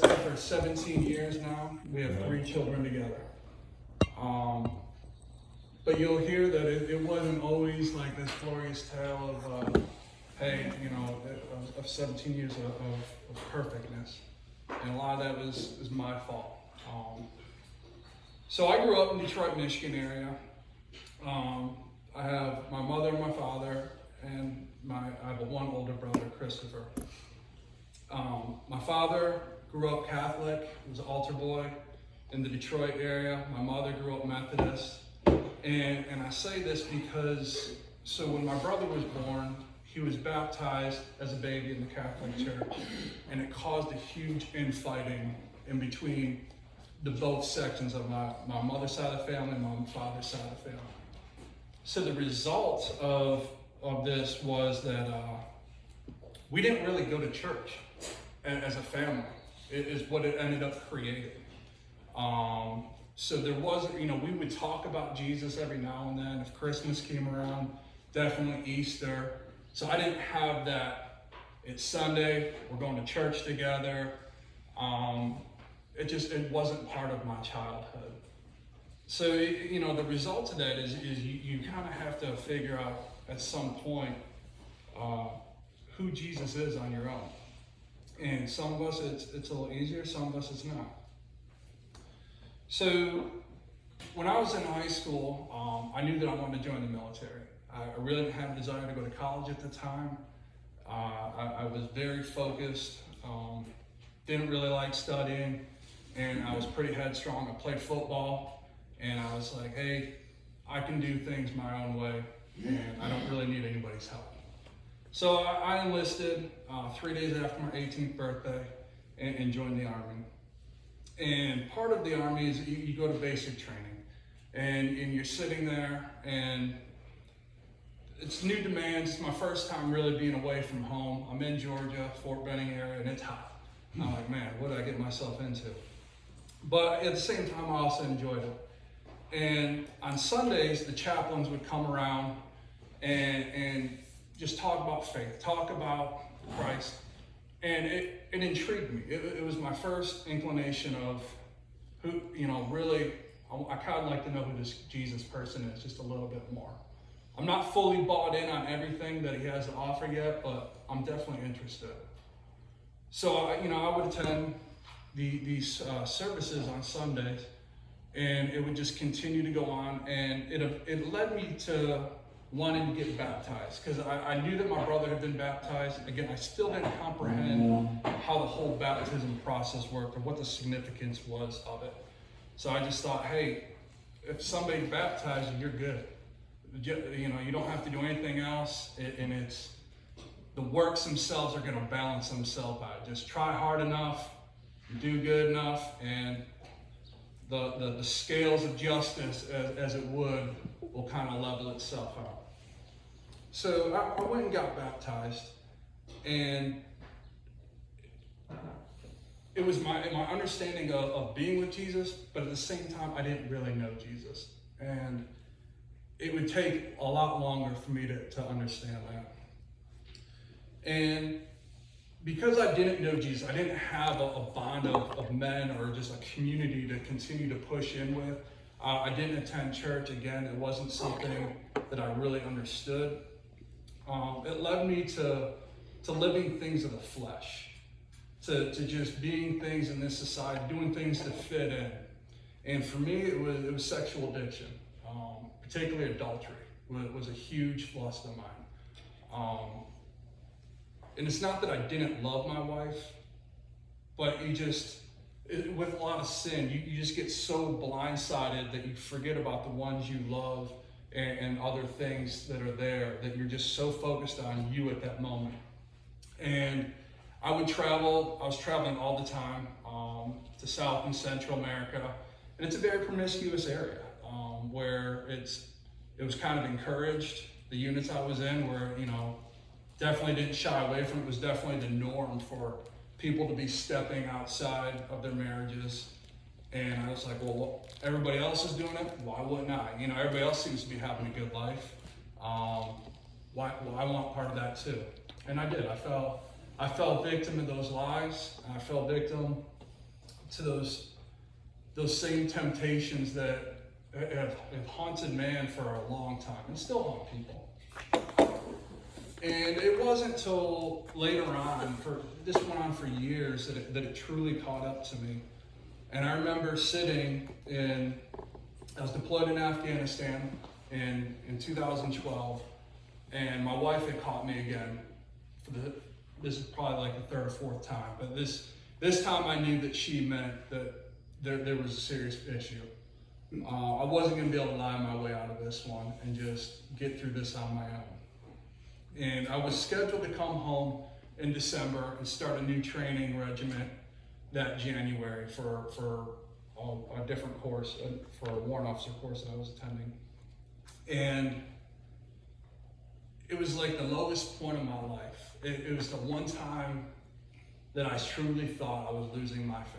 together for 17 years now. We have 3 children together. But you'll hear that it wasn't always like this glorious tale of, hey, you know, of 17 years of perfectness. And a lot of that was my fault. So I grew up in Detroit, Michigan area. I have my mother and my father, and I have one older brother, Christopher. My father grew up Catholic, was an altar boy in the Detroit area. My mother grew up Methodist. And I say this because, so when my brother was born, he was baptized as a baby in the Catholic Church, and it caused a huge infighting in between the both sections of my mother's side of the family and my father's side of the family. So the result of this was that we didn't really go to church as a family. It is what it ended up creating. So there wasn't, you know, we would talk about Jesus every now and then. If Christmas came around, definitely Easter. So I didn't have that. It's Sunday, we're going to church together. It wasn't part of my childhood. So, you know, the result of that is you kind of have to figure out at some point who Jesus is on your own. And some of us, it's a little easier, some of us it's not. So when I was in high school, I knew that I wanted to join the military. I really didn't have a desire to go to college at the time. I was very focused, didn't really like studying, and I was pretty headstrong. I played football, and I was like, hey, I can do things my own way, and I don't really need anybody's help. So I enlisted 3 days after my 18th birthday and joined the Army. And part of the Army is you go to basic training, and you're sitting there, and it's new demands. It's my first time really being away from home. I'm in Georgia, Fort Benning area, and it's hot. I'm like, man, what did I get myself into? But at the same time, I also enjoyed it. And on Sundays, the chaplains would come around and just talk about faith, talk about Christ. And it intrigued me. It was my first inclination of who, you know, really, I kind of like to know who this Jesus person is just a little bit more. I'm not fully bought in on everything that he has to offer yet, but I'm definitely interested. So, you know, I would attend these services on Sundays, and it would just continue to go on, and it led me to wanting to get baptized, because I knew that my brother had been baptized. Again, I still didn't comprehend how the whole baptism process worked or what the significance was of it. So I just thought, hey, if somebody baptized you, you're good. You know, you don't have to do anything else, and it's the works themselves are going to balance themselves out. Just try hard enough, do good enough, and the scales of justice, as it will kind of level itself out. So I went and got baptized, and it was my understanding of being with Jesus, but at the same time, I didn't really know Jesus. And it would take a lot longer for me to understand that. And because I didn't know Jesus, I didn't have a bond of men or just a community to continue to push in with. I didn't attend church. Again, it wasn't something that I really understood. It led me to living things of the flesh, to just being things in this society, doing things to fit in. And for me, it was sexual addiction, particularly adultery. Was a huge lust of mine. And it's not that I didn't love my wife, but with a lot of sin, you just get so blindsided that you forget about the ones you love and other things that are there, that you're just so focused on you at that moment. And I was traveling all the time to South and Central America. And it's a very promiscuous area where it was kind of encouraged. The units I was in were, you know, definitely didn't shy away from it. It was definitely the norm for people to be stepping outside of their marriages. And I was like, well, everybody else is doing it, why wouldn't I? You know, everybody else seems to be having a good life. I want part of that too. And I did. I fell victim to those lies. I fell victim to those same temptations that have haunted man for a long time and still haunt people. And it wasn't until later on, this went on for years, that it truly caught up to me. And I remember I was deployed in Afghanistan in 2012, and my wife had caught me again. This is probably like the third or fourth time, but this time I knew that she meant that there was a serious issue. I wasn't going to be able to lie my way out of this one and just get through this on my own. And I was scheduled to come home in December and start a new training regiment that January for a different course, for a warrant officer course that I was attending. And it was like the lowest point of my life. It was the one time that I truly thought I was losing my family.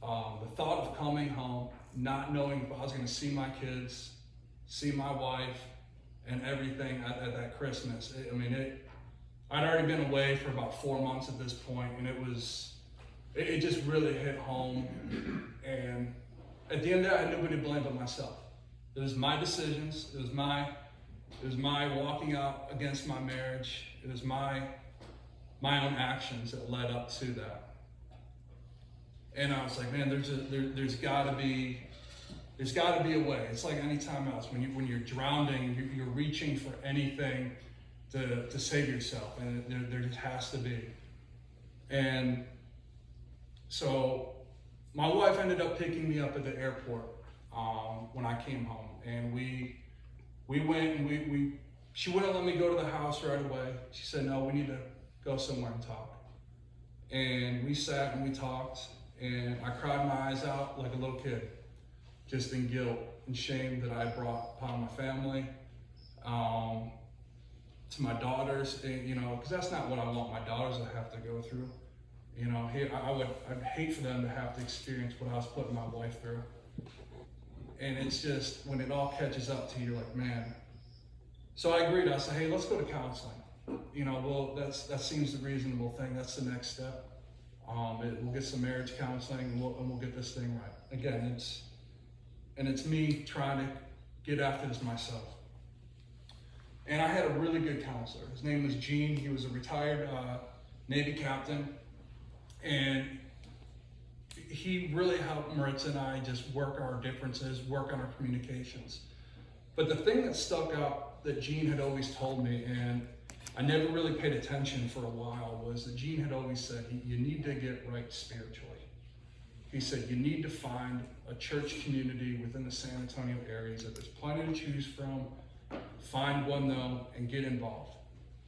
The thought of coming home, not knowing if I was going to see my kids, see my wife, and everything at that Christmas. I'd already been away for about 4 months at this point, and it just really hit home. And at the end of that, I had nobody to blame but myself. It was my decisions. It was my walking out against my marriage. It was my own actions that led up to that. And I was like, man, there's got to be a way. It's like any time else. When you're drowning, you're reaching for anything to save yourself, and there just has to be. And so my wife ended up picking me up at the airport when I came home, and we went and she wouldn't let me go to the house right away. She said, no, we need to go somewhere and talk. And we sat and we talked, and I cried my eyes out like a little kid, just in guilt and shame that I brought upon my family, to my daughters, and, because that's not what I want my daughters to have to go through. I'd hate for them to have to experience what I was putting my wife through. And it's just, when it all catches up to you, you're like, man. So I agreed. I said, hey, let's go to counseling. That seems the reasonable thing. That's the next step. We'll get some marriage counseling, and we'll get this thing right. Again, it's me trying to get after this myself. And I had a really good counselor. His name was Gene. He was a retired Navy captain, and he really helped Maritza and I just work our differences, work on our communications. But the thing that stuck out that Gene had always told me, and I never really paid attention for a while, was that Gene had always said, you need to get right spiritually. He said, you need to find a church community within the San Antonio areas that there's plenty to choose from. Find one though, and get involved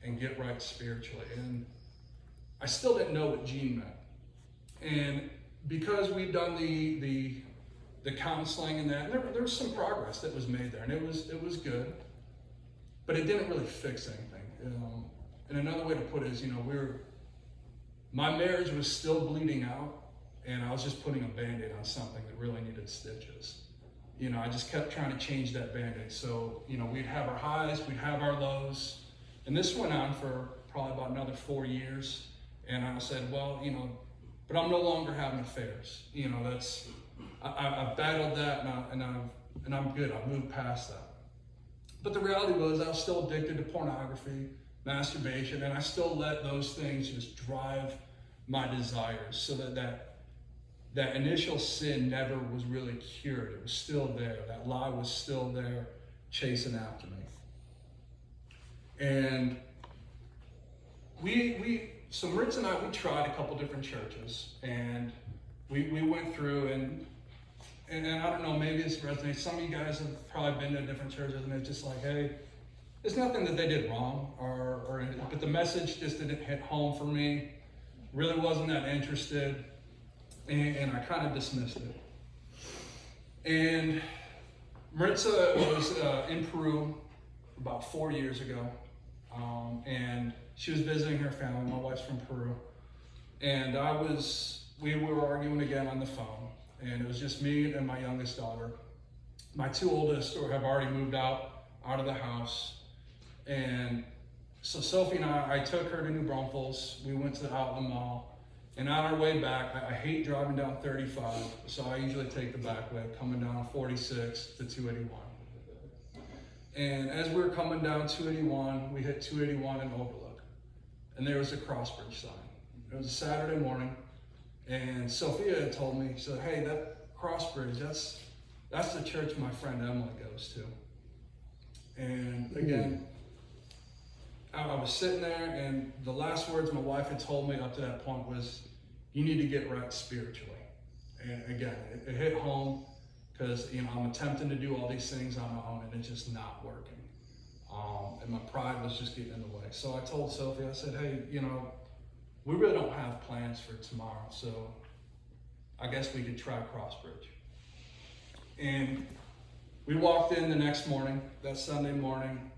and get right spiritually. And I still didn't know what Gene meant. And because we'd done the counseling and that, there was some progress that was made there, and it was good, but it didn't really fix anything. And another way to put it is, my marriage was still bleeding out, and I was just putting a Band-Aid on something that really needed stitches. I just kept trying to change that Band-Aid. So, we'd have our highs, we'd have our lows, and this went on for probably about another 4 years. And I said, well, but I'm no longer having affairs. I've battled that, and I'm good. I've moved past that. But the reality was, I was still addicted to pornography, masturbation, and I still let those things just drive my desires, so that initial sin never was really cured. It was still there. That lie was still there, chasing after me. And so Maritza and I, we tried a couple different churches, and we went through, and I don't know, maybe this resonates. Some of you guys have probably been to different churches, and it's just like, hey, there's nothing that they did wrong, but the message just didn't hit home for me. Really wasn't that interested, and I kind of dismissed it. And Maritza was in Peru about 4 years ago, and she was visiting her family. My wife's from Peru, and we were arguing again on the phone, and it was just me and my youngest daughter. My two oldest have already moved out of the house, and so Sophie and I took her to New Braunfels. We went to the outlet mall, And on our way back, I hate driving down 35, so I usually take the back way, coming down 46 to 281. And as we were coming down 281, we hit 281 in Overlook, and there was a Crossbridge sign. It was a Saturday morning, and Sophia had told me, she said, hey, that Crossbridge, that's the church my friend Emily goes to. And again, I was sitting there, and the last words my wife had told me up to that point was, you need to get right spiritually. And again, it hit home, because I'm attempting to do all these things on my own, and it's just not working. And my pride was just getting in the way. So I told Sophie, I said, hey, we really don't have plans for tomorrow, so I guess we could try Crossbridge. And we walked in the next morning, that Sunday morning,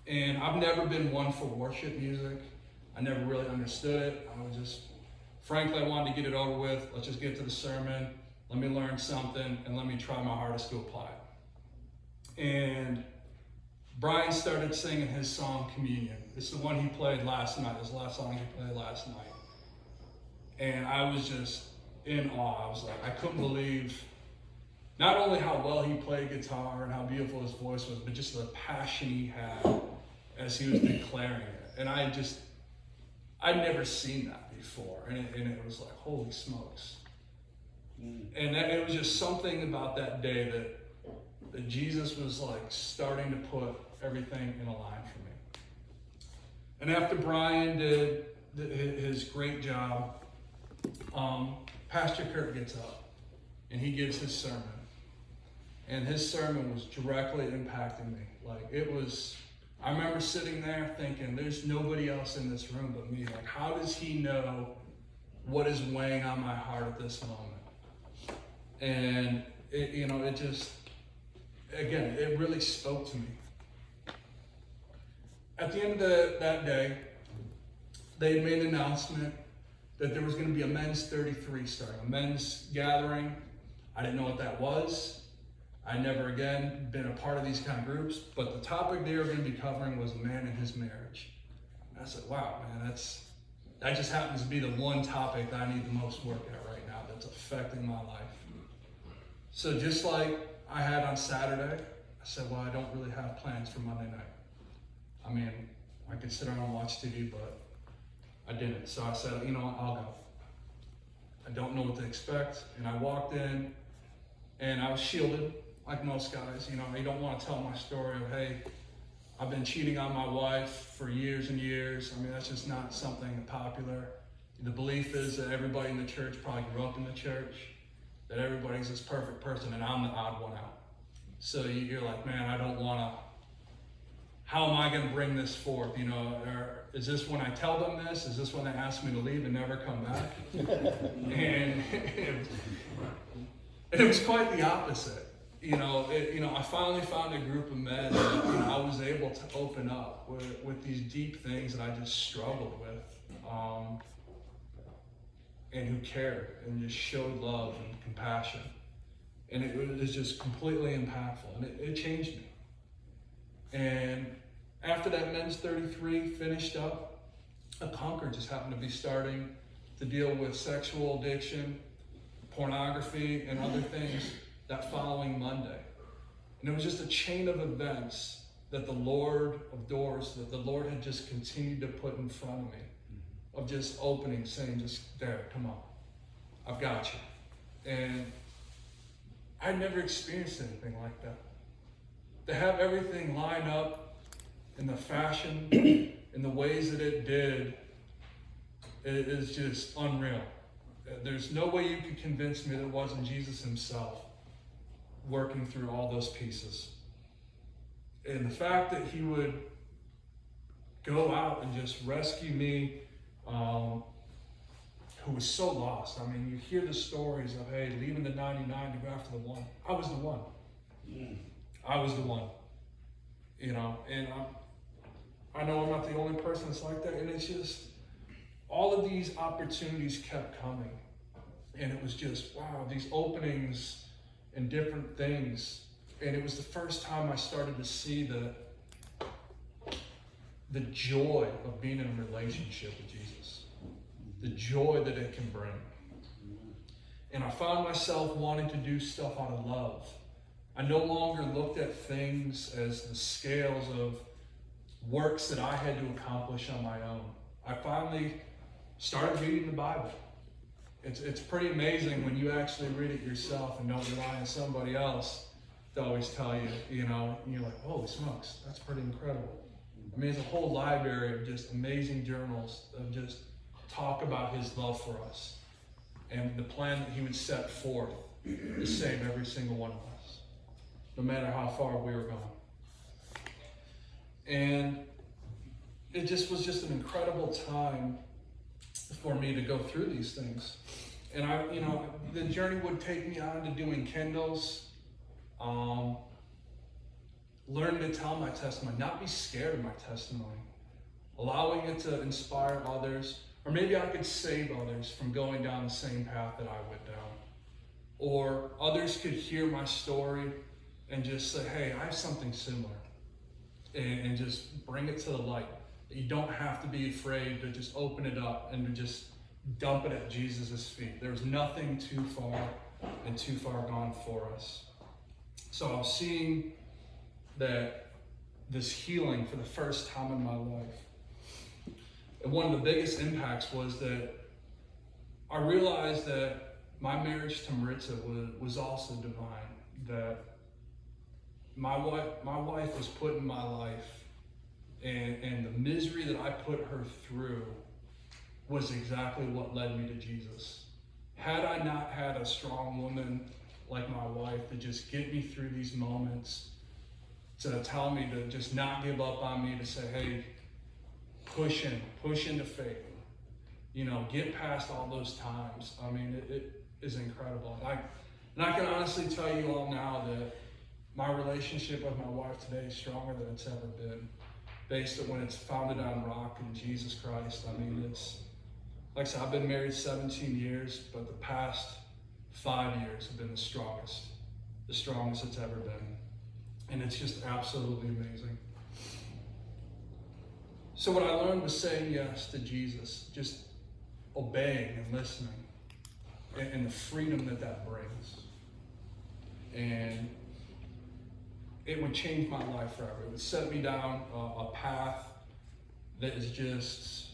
and I've never been one for worship music. I never really understood it. I was just, frankly, I wanted to get it over with. Let's just get to the sermon. Let me learn something, and let me try my hardest to apply it. And Brian started singing his song, Communion. It's the one he played last night. It was the last song he played last night. And I was just in awe. I was like, I couldn't believe not only how well he played guitar and how beautiful his voice was, but just the passion he had as he was declaring it. And I'd never seen that before. And it was like, holy smokes. And it was just something about that day that Jesus was like starting to put everything in a line for me. And after Brian did his great job, Pastor Kurt gets up and he gives his sermon. And his sermon was directly impacting me. I remember sitting there thinking, there's nobody else in this room but me. Like, how does he know what is weighing on my heart at this moment? And it just, again, it really spoke to me. At the end of that day, they made an announcement that there was going to be a men's 33 starting, a men's gathering. I didn't know what that was. I'd never again been a part of these kind of groups, but the topic they were going to be covering was a man and his marriage. And I said, wow, man, that just happens to be the one topic that I need the most work at right now that's affecting my life. So just like I had on Saturday, I said, well, I don't really have plans for Monday night. I mean, I could sit around and watch TV, but I didn't. So I said, I'll go. I don't know what to expect. And I walked in, and I was shielded, like most guys. You don't want to tell my story of, hey, I've been cheating on my wife for years and years. I mean, that's just not something popular. The belief is that everybody in the church probably grew up in the church, that everybody's this perfect person, and I'm the odd one out. So you're like, man, I don't want to, how am I going to bring this forth? Or is this when I tell them this? Is this when they ask me to leave and never come back? And it was quite the opposite. I finally found a group of men that I was able to open up with these deep things that I just struggled with. And who cared and just showed love and compassion. And it was just completely impactful, and it changed me. And after that men's 33 finished up, a Concord just happened to be starting to deal with sexual addiction, pornography, and other things that following Monday. And it was just a chain of events that the Lord had just continued to put in front of me. Of just opening, saying, just there, come on, I've got you. And I'd never experienced anything like that. To have everything line up in the fashion, in the ways that it did, it is just unreal. There's no way you could convince me that it wasn't Jesus himself working through all those pieces. And the fact that he would go out and just rescue me, who was so lost. I mean, you hear the stories of, hey, leaving the 99 to go after the one. I was the one. I was the one. And I know I'm not the only person that's like that. And it's just, all of these opportunities kept coming. And it was just, wow, these openings and different things. And it was the first time I started to see the joy of being in a relationship with Jesus. the joy that it can bring. And I found myself wanting to do stuff out of love. I no longer looked at things as the scales of works that I had to accomplish on my own. I finally started reading the Bible. It's pretty amazing when you actually read it yourself and don't rely on somebody else to always tell you, and you're like, holy smokes, that's pretty incredible. I mean, there's a whole library of just amazing journals of just talk about his love for us and the plan that he would set forth to save every single one of us, no matter how far we were gone. And it just was just an incredible time for me to go through these things. And the journey would take me on to doing Kindles, learning to tell my testimony, not be scared of my testimony, allowing it to inspire others, or maybe I could save others from going down the same path that I went down. Or others could hear my story and just say, hey, I have something similar, and just bring it to the light. You don't have to be afraid to just open it up and to just dump it at Jesus' feet. There's nothing too far and too far gone for us. So I'm seeing that this healing for the first time in my life. And one of the biggest impacts was that I realized that my marriage to Maritza was also divine. That my wife was put in my life, and the misery that I put her through was exactly what led me to Jesus. Had I not had a strong woman like my wife to just get me through these moments, to tell me to just not give up on me, to say, hey, push into faith, get past all those times. I mean, it is incredible. And I can honestly tell you all now that my relationship with my wife today is stronger than it's ever been, based on when it's founded on rock and Jesus Christ. I mean, it's, like I said, I've been married 17 years, but the past 5 years have been the strongest it's ever been. And it's just absolutely amazing. So what I learned was saying yes to Jesus, just obeying and listening, and the freedom that brings. And it would change my life forever. It would set me down a path that is just,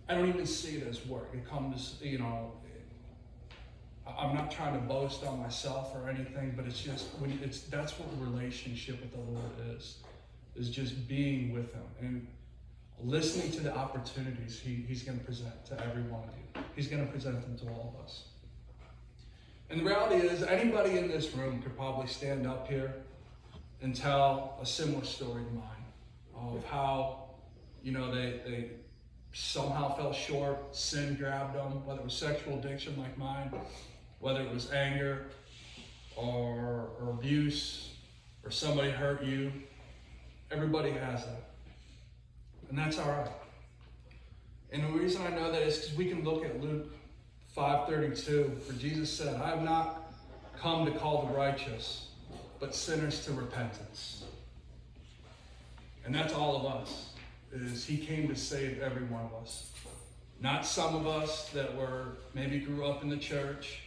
I don't even see it as work. It comes, I'm not trying to boast on myself or anything, but it's just, that's what a relationship with the Lord is just being with him and listening to the opportunities he's going to present to every one of you. He's going to present them to all of us. And the reality is, anybody in this room could probably stand up here and tell a similar story to mine of how, they somehow fell short, sin grabbed them, whether it was sexual addiction like mine, whether it was anger or abuse, or somebody hurt you. Everybody has that. And that's all right. And the reason I know that is because we can look at Luke 5:32, where Jesus said, I have not come to call the righteous, but sinners to repentance. And that's all of us, is he came to save every one of us. Not some of us that maybe grew up in the church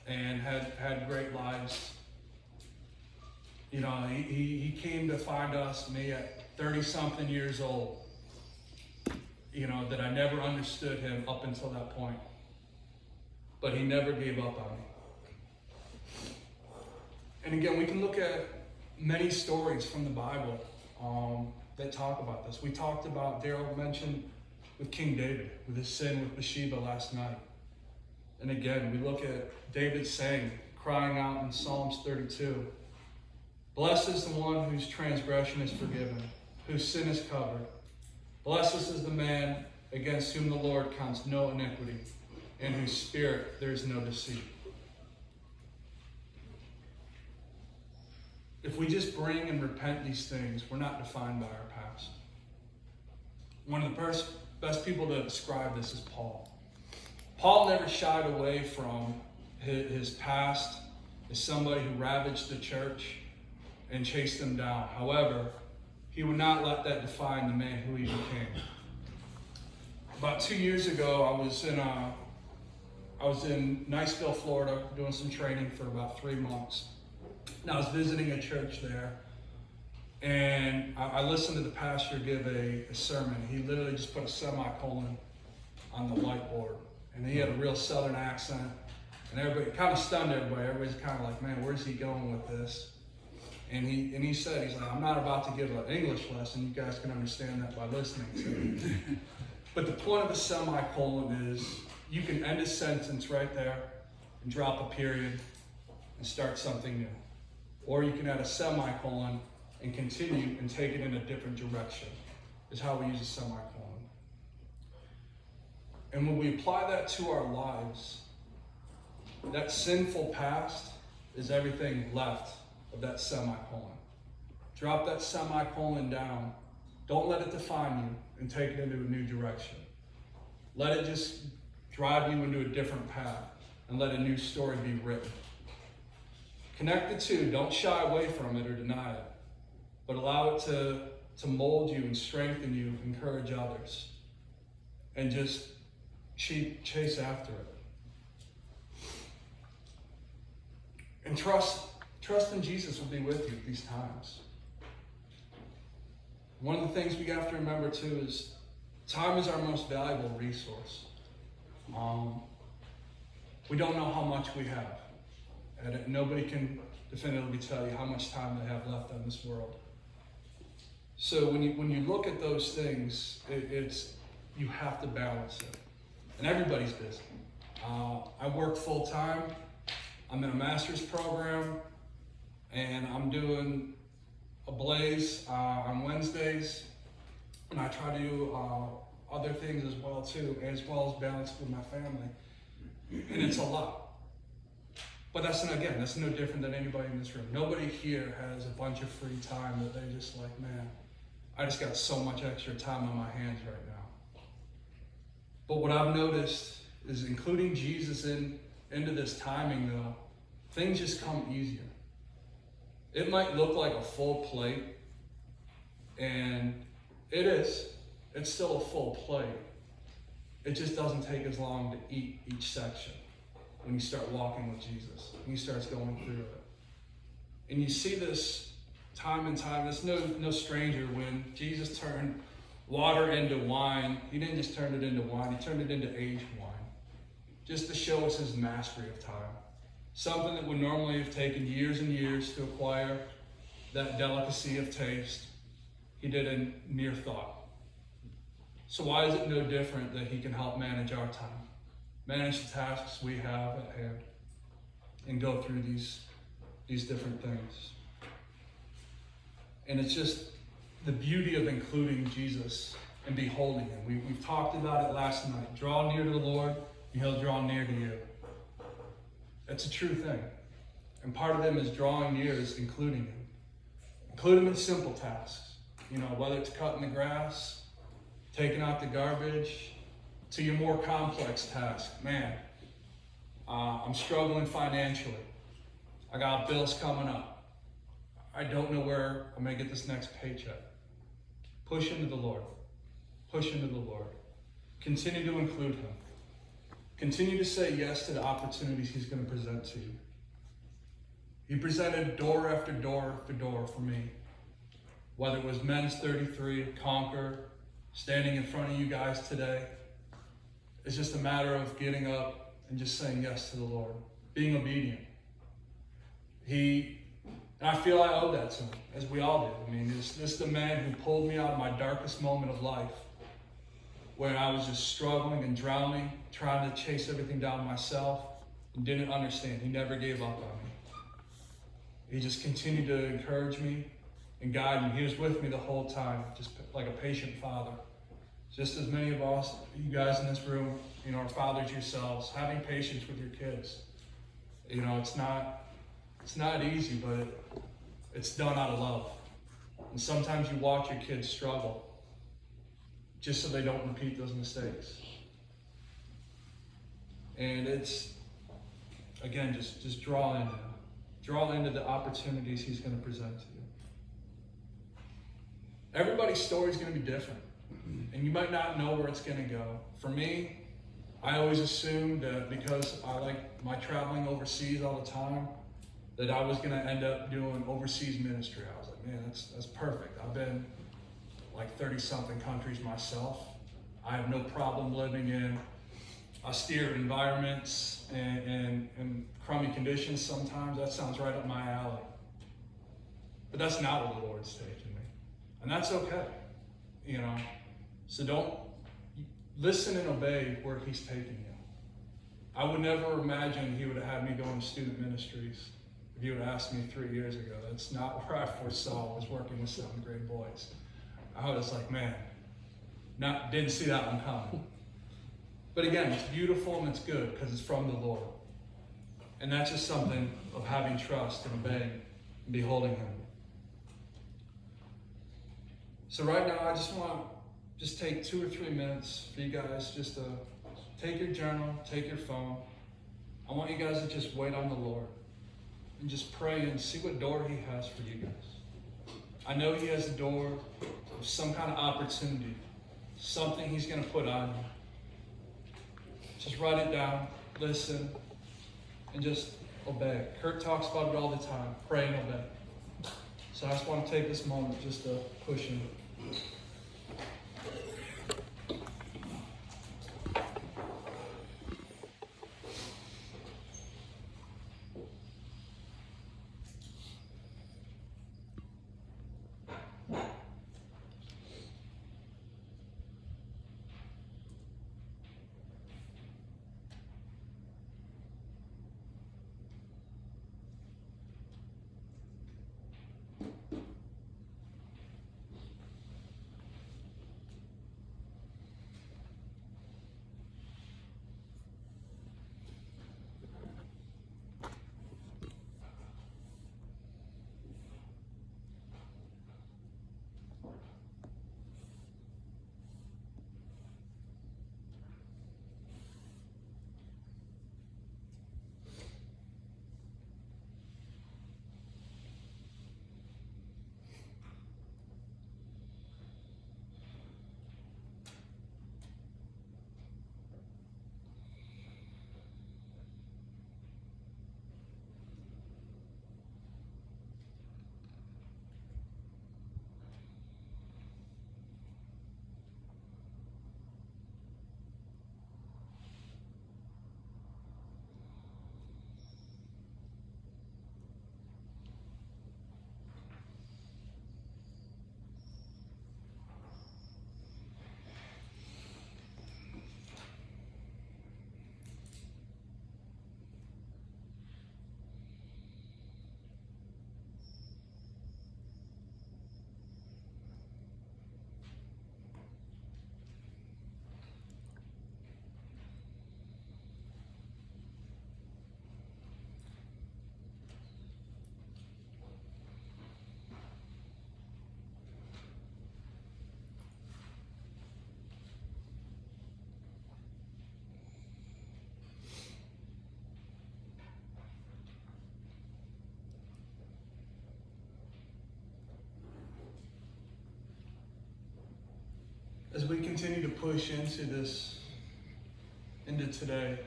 and had great lives. He came to find us, me at 30-something years old, that I never understood him up until that point. But he never gave up on me. And again, we can look at many stories from the Bible that talk about this. We talked about, Daryl mentioned with King David, with his sin with Bathsheba last night. And again, we look at David saying, crying out in Psalms 32, blessed is the one whose transgression is forgiven, whose sin is covered. Blessed is the man against whom the Lord counts no iniquity, in whose spirit there is no deceit. If we just bring and repent these things, we're not defined by our past. One of the best people to describe this is Paul. Paul never shied away from his past as somebody who ravaged the church and chased them down. However, he would not let that define the man who he became. About 2 years ago, I was in Niceville, Florida, doing some training for about 3 months. And I was visiting a church there, and I listened to the pastor give a sermon. He literally just put a semicolon on the whiteboard, and he had a real Southern accent, and everybody kind of stunned everybody. Everybody's kind of like, man, where's he going with this? And he said, he's like, I'm not about to give an English lesson. You guys can understand that by listening to it. But the point of a semicolon is you can end a sentence right there and drop a period and start something new. Or you can add a semicolon and continue and take it in a different direction, is how we use a semicolon. And when we apply that to our lives, that sinful past is everything left of that semicolon. Drop that semicolon down. Don't let it define you and take it into a new direction. Let it just drive you into a different path and let a new story be written. Connect the two. Don't shy away from it or deny it, but allow it to mold you and strengthen you, encourage others, and just chase after it. And trust in Jesus will be with you at these times. One of the things we have to remember too is time is our most valuable resource. We don't know how much we have. And nobody can definitively tell you how much time they have left on this world. So when you look at those things, you have to balance it. And everybody's busy. I work full time. I'm in a master's program, and I'm doing a Blaze on Wednesdays, and I try to do other things as well too, as well as balance with my family. And it's a lot. But that's no different than anybody in this room. Nobody here has a bunch of free time that they just like, man, I just got so much extra time on my hands right now. But what I've noticed is including Jesus into this timing though, things just come easier. It might look like a full plate, and it is. It's still a full plate. It just doesn't take as long to eat each section when you start walking with Jesus, when you start going through it. And you see this time and time. It's no stranger when Jesus turned water into wine. He didn't just turn it into wine, he turned it into aged wine, just to show us his mastery of time. Something that would normally have taken years and years to acquire that delicacy of taste, he did in mere thought. So why is it no different that he can help manage our time, manage the tasks we have at hand, and go through these different things? And it's just the beauty of including Jesus and beholding him. We've talked about it last night. Draw near to the Lord, and he'll draw near to you. That's a true thing. And part of them is drawing near is including him. Include him in simple tasks. Whether it's cutting the grass, taking out the garbage, to your more complex task. Man, I'm struggling financially. I got bills coming up. I don't know where I'm going to get this next paycheck. Push into the Lord. Push into the Lord. Continue to include him. Continue to say yes to the opportunities he's going to present to you. He presented door after door after door for me. Whether it was Men's 33, Conquer, standing in front of you guys today. It's just a matter of getting up and just saying yes to the Lord. Being obedient. And I feel I owe that to him, as we all do. I mean, this is the man who pulled me out of my darkest moment of life, where I was just struggling and drowning, trying to chase everything down myself, and didn't understand. He never gave up on me. He just continued to encourage me and guide me. He was with me the whole time, just like a patient father. Just as many of us, you guys in this room, are fathers yourselves, having patience with your kids. It's not easy, but it's done out of love. And sometimes you watch your kids struggle just so they don't repeat those mistakes. And it's, again, just draw into him. Draw into the opportunities he's going to present to you. Everybody's story is going to be different. And you might not know where it's going to go. For me, I always assumed that because I like my traveling overseas all the time, that I was going to end up doing overseas ministry. I was like, man, that's perfect. I've been like 30-something countries myself. I have no problem living in austere environments and crummy conditions sometimes. That sounds right up my alley. But that's not where the Lord's taking me. And that's okay, you know. So don't listen and obey where He's taking you. I would never imagine He would have had me go into student ministries if He would have asked me 3 years ago. That's not where I foresaw I was working with 7th grade boys. I was like, man, didn't see that one coming. But again, it's beautiful and it's good because it's from the Lord. And that's just something of having trust and obeying and beholding Him. So right now, I just want to take 2 or 3 minutes for you guys just to take your journal, take your phone. I want you guys to just wait on the Lord and just pray and see what door He has for you guys. I know He has a door of some kind of opportunity, something He's going to put on you. Just write it down, listen, and just obey. Kurt talks about it all the time, pray and obey. So I just want to take this moment just to push Him. As we continue to push into today,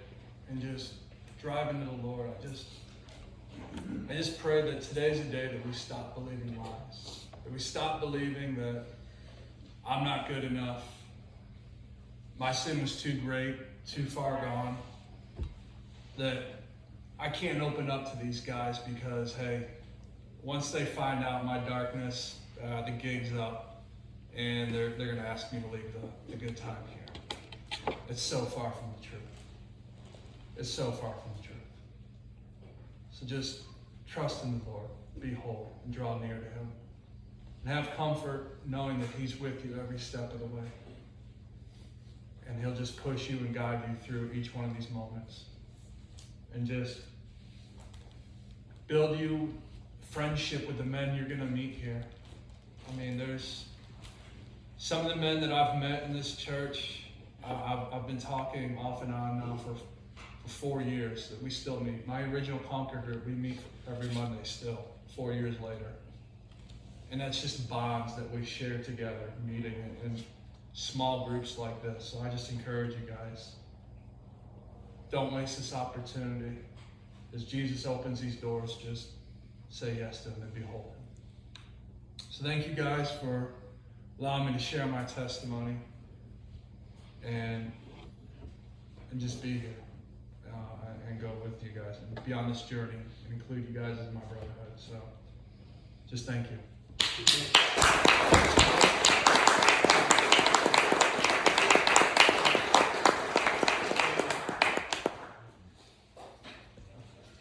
and just drive into the Lord, I just pray that today's a day that we stop believing lies. That we stop believing that I'm not good enough. My sin was too great, too far gone. That I can't open up to these guys because, hey, once they find out my darkness, the gig's up, and they're going to ask me to leave the good time here. It's so far from the truth. It's so far from the truth. So just trust in the Lord, be whole, and draw near to Him. And have comfort knowing that He's with you every step of the way. And He'll just push you and guide you through each one of these moments. And just build you friendship with the men you're going to meet here. I mean, there's some of the men that I've met in this church. I've been talking off and on now for 4 years that we still meet. My original Conquer group, we meet every Monday still, 4 years later. And that's just bonds that we share together, meeting and small groups like this. So I just encourage you guys, don't waste this opportunity. As Jesus opens these doors, just say yes to him and behold him. So thank you guys for allowing me to share my testimony and just be here and go with you guys and be on this journey and include you guys in my brotherhood. So just thank you.